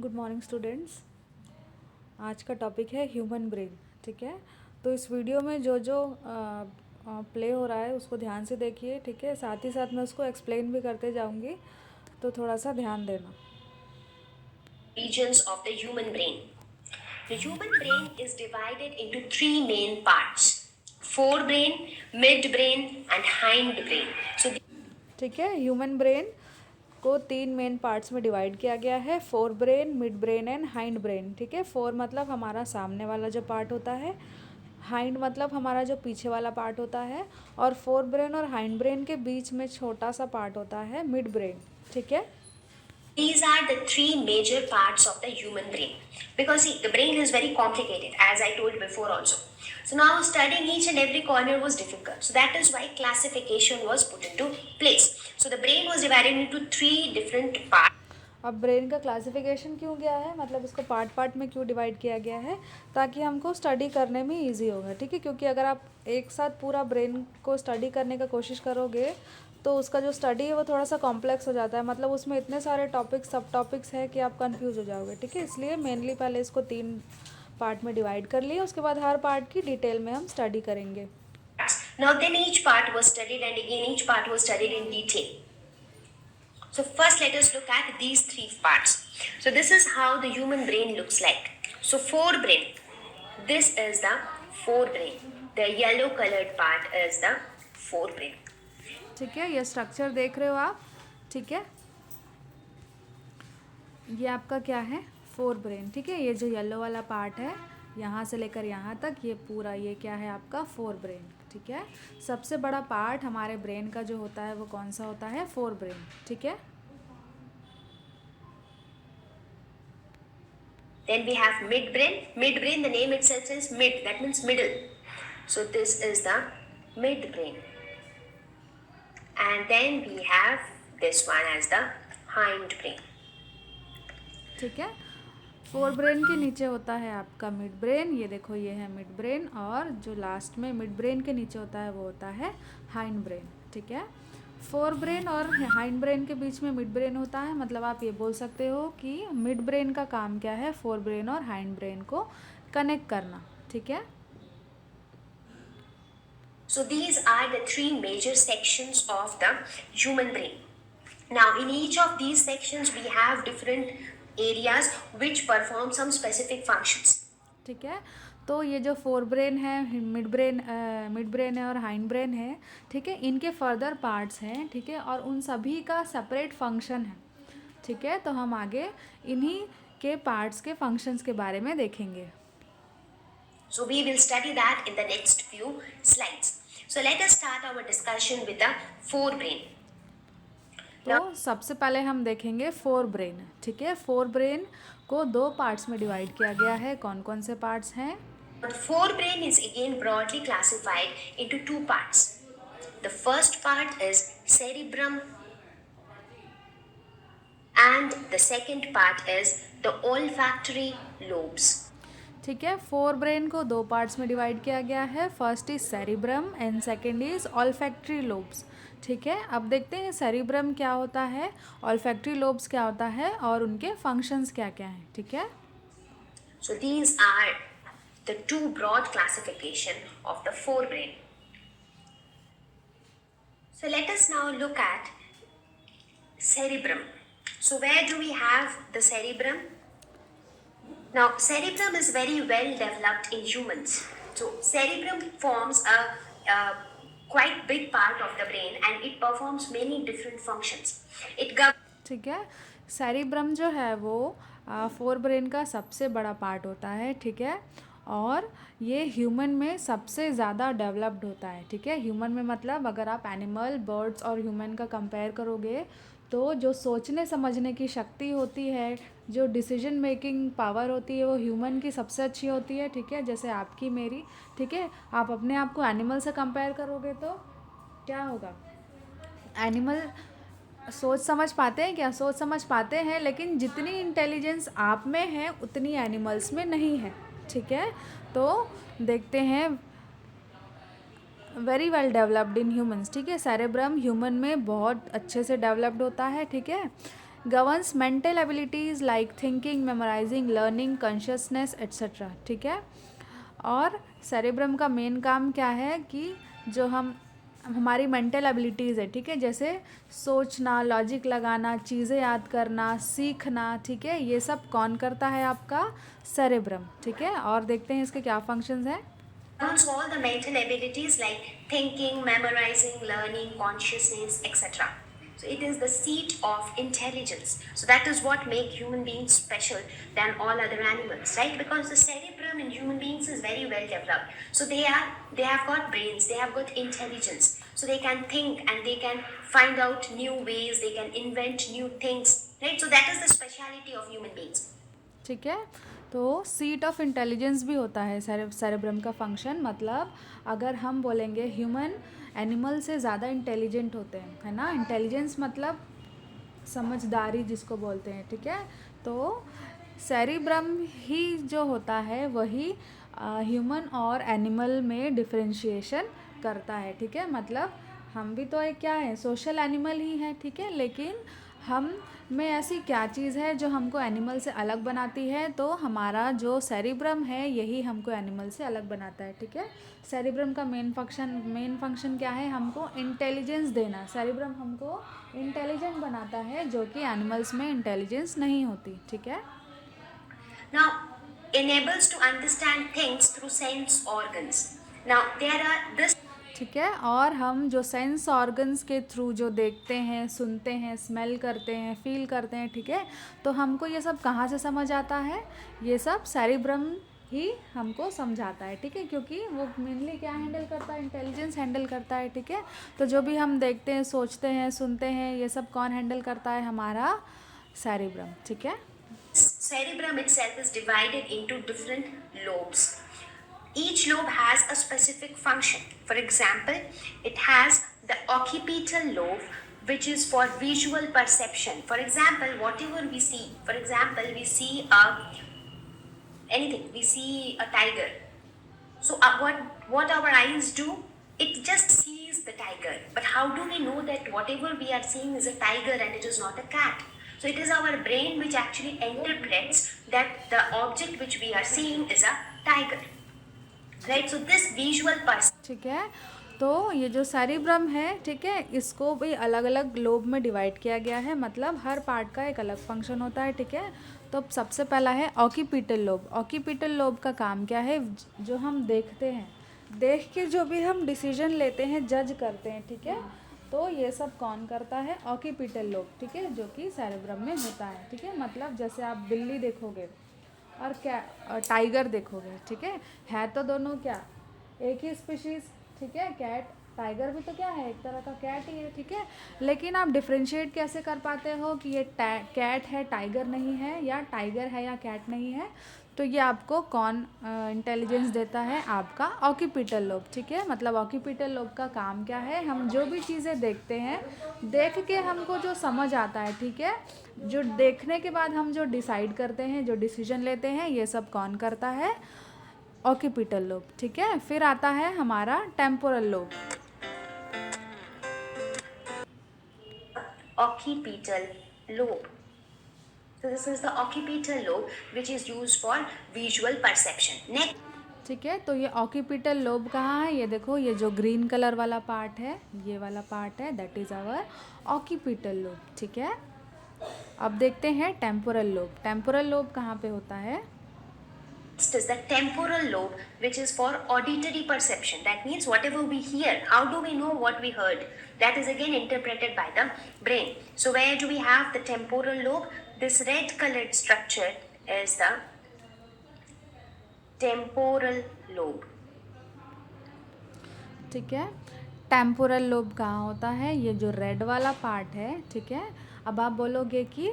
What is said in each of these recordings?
Good morning students. आज का topic है ह्यूमन ब्रेन। ठीक है, तो इस वीडियो में जो जो प्ले हो रहा है उसको ध्यान से देखिए। ठीक है, साथ ही साथ मैं उसको एक्सप्लेन भी करते जाऊंगी, तो थोड़ा सा ध्यान देना। Regions of the human brain. The human brain is divided into three main parts: forebrain, midbrain, and hindbrain. ठीक है, ह्यूमन ब्रेन को 3 मेन पार्ट्स में डिवाइड किया गया है: fore brain, mid brain and hind brain. ठीक है, फोर मतलब हमारा सामने वाला जो पार्ट होता है, हाइंड मतलब हमारा जो पीछे वाला पार्ट होता है, और फोर ब्रेन और हाइंड ब्रेन के बीच में छोटा सा पार्ट होता है मिड ब्रेन। ठीक है, These are the three major parts of the human brain. Because see, the brain is very complicated, as I told before also. So now studying each and every corner was difficult. So that is why classification was put into place. So the brain was divided into three different parts. अब brain का classification क्यों गया है, मतलब इसको part part में क्यों divide किया गया है, ताकि हमको स्टडी करने में इजी होगा। ठीक है, क्योंकि अगर आप एक साथ पूरा ब्रेन को स्टडी करने का कोशिश करोगे तो उसका जो स्टडी है वो थोड़ा सा कॉम्प्लेक्स हो जाता है, मतलब उसमें इतने सारे टॉपिक्स सब टॉपिक्स हैं कि आप कंफ्यूज हो जाओगे। ठीक है, इसलिए मेनली पहले इसको 3 पार्ट में डिवाइड कर लिए, उसके बाद हर पार्ट की डिटेल में हम स्टडी करेंगे। Now then each part was studied and again each part was studied in detail. So first let us look at these three parts. So this is how the human brain looks like. So forebrain. This is the forebrain. The yellow colored part is the forebrain. ठीक है, ये structure देख रहे हो आप। ठीक है, ये आपका क्या है, फोर ब्रेन। ठीक है, ये जो येलो वाला पार्ट है यहाँ से लेकर यहाँ तक, ये पूरा ये क्या है आपका फोर ब्रेन। ठीक है, सबसे बड़ा पार्ट हमारे ब्रेन का जो होता है वो कौन सा होता है, फोर ब्रेन। ठीक है, Then we have midbrain. Midbrain, the name itself says mid, that means middle. So this is the midbrain. And then we have this one as the hindbrain. ठीक है, फोर ब्रेन के नीचे होता है आपका mid brain. ये देखो, ये है मिड ब्रेन, और जो लास्ट में मिड ब्रेन के नीचे होता है वो होता है हाइंड ब्रेन। ठीक है, फोर ब्रेन और हाइंड ब्रेन के बीच में मिड ब्रेन होता है, मतलब आप ये बोल सकते हो कि मिड ब्रेन का काम क्या है, फोर ब्रेन और हाइंड ब्रेन को कनेक्ट करना। ठीक है, So these are the three major sections of the human brain. Now in each of these sections we have different areas which perform some specific functions. ठीक है, तो ये जो फोर ब्रेन है, मिड ब्रेन है और हाइंड ब्रेन है, ठीक है, इनके फर्दर पार्ट्स हैं। ठीक है, और उन सभी का सेपरेट फंक्शन है। ठीक है, तो हम आगे इन्हीं के पार्ट्स के फंक्शंस के बारे में देखेंगे। So we will study that in the next few slides. So let us start our discussion with the forebrain. तो सबसे पहले हम देखेंगे फोर ब्रेन। ठीक है, फोर ब्रेन को 2 पार्ट्स में डिवाइड किया गया है। कौन कौन से पार्ट्स हैं? The forebrain is again broadly classified into two parts. The first part is cerebrum and the second part is the olfactory lobes. ठीक है, फोर ब्रेन को 2 पार्ट्स में डिवाइड किया गया है। First is cerebrum and second is olfactory lobes. ठीक है, अब देखते हैं सेरिब्रम क्या होता है, ऑल्फैक्टरी लोब्स क्या होता है, और उनके फंक्शंस क्या क्या हैं। ठीक है, So these are the two broad classification of the forebrain. So let us now look at cerebrum. So where do we have the cerebrum? Now cerebrum is very well developed in humans. So cerebrum forms a quite big part of the brain and it performs many different functions. It governs. ठीक है, cerebrum जो है वो fore brain का सबसे बड़ा part होता है। ठीक है, और ये ह्यूमन में सबसे ज़्यादा डेवलप्ड होता है। ठीक है, ह्यूमन में मतलब अगर आप एनिमल, बर्ड्स और ह्यूमन का कंपेयर करोगे तो जो सोचने समझने की शक्ति होती है, जो डिसीजन मेकिंग पावर होती है, वो ह्यूमन की सबसे अच्छी होती है। ठीक है, जैसे आपकी मेरी। ठीक है, आप अपने आप को एनिमल से कंपेयर करोगे तो क्या होगा, एनिमल सोच समझ पाते हैं क्या, सोच समझ पाते हैं, लेकिन जितनी इंटेलिजेंस आप में है उतनी एनिमल्स में नहीं है। ठीक है, तो देखते हैं very well developed in humans. ठीक है, सेरेब्रम ह्यूमन में बहुत अच्छे से डेवलप्ड होता है। ठीक है, governs mental abilities like thinking, memorising, learning, consciousness etcetera, ठीक है। और सेरेब्रम का मेन काम क्या है कि जो हमारी मेंटल एबिलिटीज़ है, ठीक है, जैसे सोचना, लॉजिक लगाना, चीज़ें याद करना, सीखना, ठीक है, ये सब कौन करता है? आपका सेरेब्रम, ठीक है। और देखते हैं इसके क्या फंक्शंस हैं। Governs all the mental abilities like thinking, memorizing, learning, consciousness, etc. So it is the seat of intelligence. So that is what make human beings special than all other animals, right? Because the cerebrum in human beings is very well developed. So they have got brains, they have got intelligence. So they can think and they can find out new ways, they can invent new things, right? So that is the speciality of human beings. ठीक है, तो seat of intelligence भी होता है cerebrum का function. मतलब अगर हम बोलेंगे ह्यूमन एनिमल से ज़्यादा इंटेलिजेंट होते हैं, है ना। इंटेलिजेंस मतलब समझदारी जिसको बोलते हैं, ठीक है। तो सेरेब्रम ही जो होता है वही ह्यूमन और एनिमल में डिफरेंशिएशन करता है, ठीक है। मतलब हम भी तो एक क्या है, सोशल एनिमल ही है, ठीक है। लेकिन हम में ऐसी क्या चीज़ है जो हमको एनिमल से अलग बनाती है? तो हमारा जो सेरेब्रम है यही हमको एनिमल से अलग बनाता है, ठीक है। सेरेब्रम का मेन फंक्शन क्या है? हमको इंटेलिजेंस देना। सेरेब्रम हमको इंटेलिजेंट बनाता है, जो कि एनिमल्स में इंटेलिजेंस नहीं होती, ठीक है। Now, enables to understand things through sense organs. Now, there are this. ठीक है, और हम जो सेंस ऑर्गन्स के थ्रू जो देखते हैं, सुनते हैं, स्मेल करते हैं, फील करते हैं, ठीक है, तो हमको ये सब कहाँ से समझ आता है? ये सब सेरेब्रम ही हमको समझाता है, ठीक है, क्योंकि वो मेनली क्या हैंडल करता है? इंटेलिजेंस हैंडल करता है, ठीक है। तो जो भी हम देखते हैं, सोचते हैं, सुनते हैं, ये सब कौन हैंडल करता है? हमारा सेरेब्रम, ठीक है। Cerebrum itself is divided into different lobes. Each lobe has a specific function. For example, it has the occipital lobe, which is for visual perception. For example, whatever we see, for example, we see anything, we see a tiger. So what our eyes do? It just sees the tiger. But how do we know that whatever we are seeing is a tiger and it is not a cat? So it is our brain which actually interprets that the object which we are seeing is a tiger. Right? So this visual perception. ठीक है, तो ये जो cerebrum है, ठीक है, इसको भी अलग अलग लोब में डिवाइड किया गया है। मतलब हर पार्ट का एक अलग फंक्शन होता है, ठीक है। तो सबसे पहला है ऑक्यूपिटल लोब। ऑक्यूपिटल लोब का काम क्या है? जो हम देखते हैं, देख के जो भी हम डिसीजन लेते हैं, जज करते हैं, ठीक है, तो ये सब कौन करता है? ऑक्यूपिटल लोब, ठीक है, जो कि सेरेब्रम में होता है, ठीक है। मतलब जैसे आप बिल्ली देखोगे और क्या टाइगर देखोगे, ठीक है तो दोनों क्या एक ही स्पीशीज़, ठीक है। कैट, टाइगर भी तो क्या है? एक तरह का कैट ही है, ठीक है। लेकिन आप डिफ्रेंशिएट कैसे कर पाते हो कि ये कैट है, टाइगर नहीं है, या टाइगर है या कैट नहीं है? तो ये आपको कौन इंटेलिजेंस देता है? आपका ऑक्यूपिटल लोब, ठीक है। मतलब ऑक्यूपिटल लोब का काम क्या है? हम जो भी चीज़ें देखते हैं, देख के हमको जो समझ आता है, ठीक है, जो देखने के बाद हम जो डिसाइड करते हैं, जो डिसीजन लेते हैं, ये सब कौन करता है? ऑक्यूपिटल लोब, ठीक है। फिर आता है हमारा temporal lobe. Occipital lobe. So this is the occipital lobe which is used for visual perception. Next. ठीक है, तो ये ऑक्यूपिटल लोब कहाँ है? ये देखो, ये जो ग्रीन कलर वाला पार्ट है, ये वाला पार्ट है, that is our occipital lobe, ठीक है। अब देखते हैं टेम्पोरल लोब। टेम्पोरल लोब कहाँ पे होता है? Next is the temporal lobe, which is for auditory perception. That means whatever we hear, how do we know what we heard? That is again interpreted by the brain. So where do we have the temporal lobe? This red colored structure is the temporal lobe. ठीक है, temporal lobe कहाँ होता है? ये जो red वाला part है, ठीक है। अब आप बोलोगे कि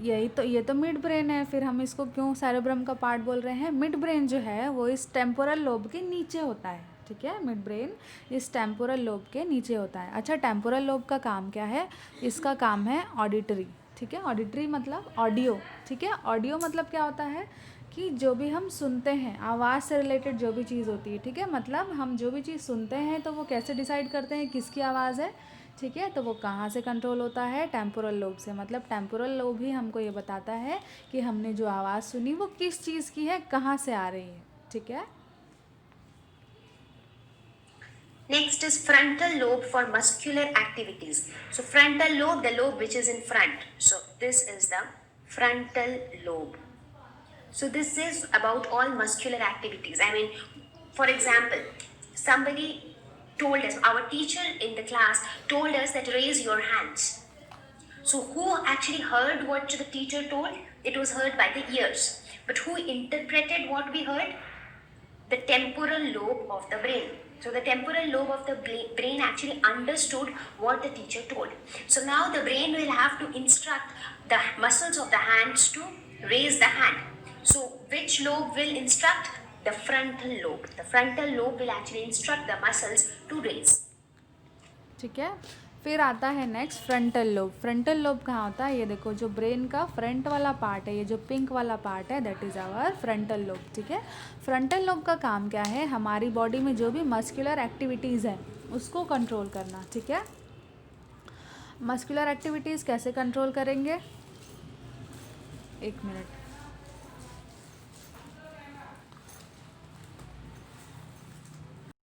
ये तो मिड ब्रेन है, फिर हम इसको क्यों सेरेब्रम का पार्ट बोल रहे हैं? मिड ब्रेन जो है वो इस टेम्पोरल लोब के नीचे होता है, ठीक है। मिड ब्रेन इस टेम्पोरल लोब के नीचे होता है। अच्छा, टेम्पोरल लोब का काम क्या है? इसका काम है ऑडिटरी, ठीक है। ऑडिटरी मतलब ऑडियो, ठीक है। ऑडियो मतलब क्या होता है कि जो भी हम सुनते हैं, आवाज़ से रिलेटेड जो भी चीज़ होती है, ठीक है। मतलब हम जो भी चीज़ सुनते हैं तो वो कैसे डिसाइड करते हैं किसकी आवाज़ है? ठीक है, तो वो कहाँ से कंट्रोल होता है? टेम्पोरल लोब से। मतलब टेम्पोरल लोब ही हमको ये बताता है कि हमने जो आवाज़ सुनी वो किस चीज़ की है, कहाँ से आ रही है। ठीक है। Next is frontal lobe for muscular activities. So frontal lobe, the lobe which is in front. So this is the frontal lobe. So this is about all muscular activities. I mean, for example, somebody told us, our teacher in the class told us that raise your hands. So who actually heard what the teacher told? It was heard by the ears. But who interpreted what we heard? The temporal lobe of the brain. So the temporal lobe of the brain actually understood what the teacher told. So now the brain will have to instruct the muscles of the hands to raise the hand. So which lobe will instruct? The frontal lobe. The frontal lobe will actually instruct the muscles to raise. ठीक है। फिर आता है next frontal lobe. Frontal lobe कहाँ होता है? ये देखो, जो ब्रेन का फ्रंट वाला पार्ट है, ये जो पिंक वाला पार्ट है, that is our frontal lobe. ठीक है। फ्रंटल लोब का काम क्या है? हमारी बॉडी में जो भी मस्कुलर एक्टिविटीज़ है उसको कंट्रोल करना। ठीक है। मस्कुलर एक्टिविटीज़ कैसे कंट्रोल करेंगे? एक मिनट।